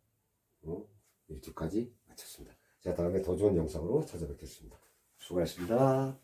일주까지 마쳤습니다. 자, 다음에 더 좋은 영상으로 찾아뵙겠습니다. 수고하셨습니다.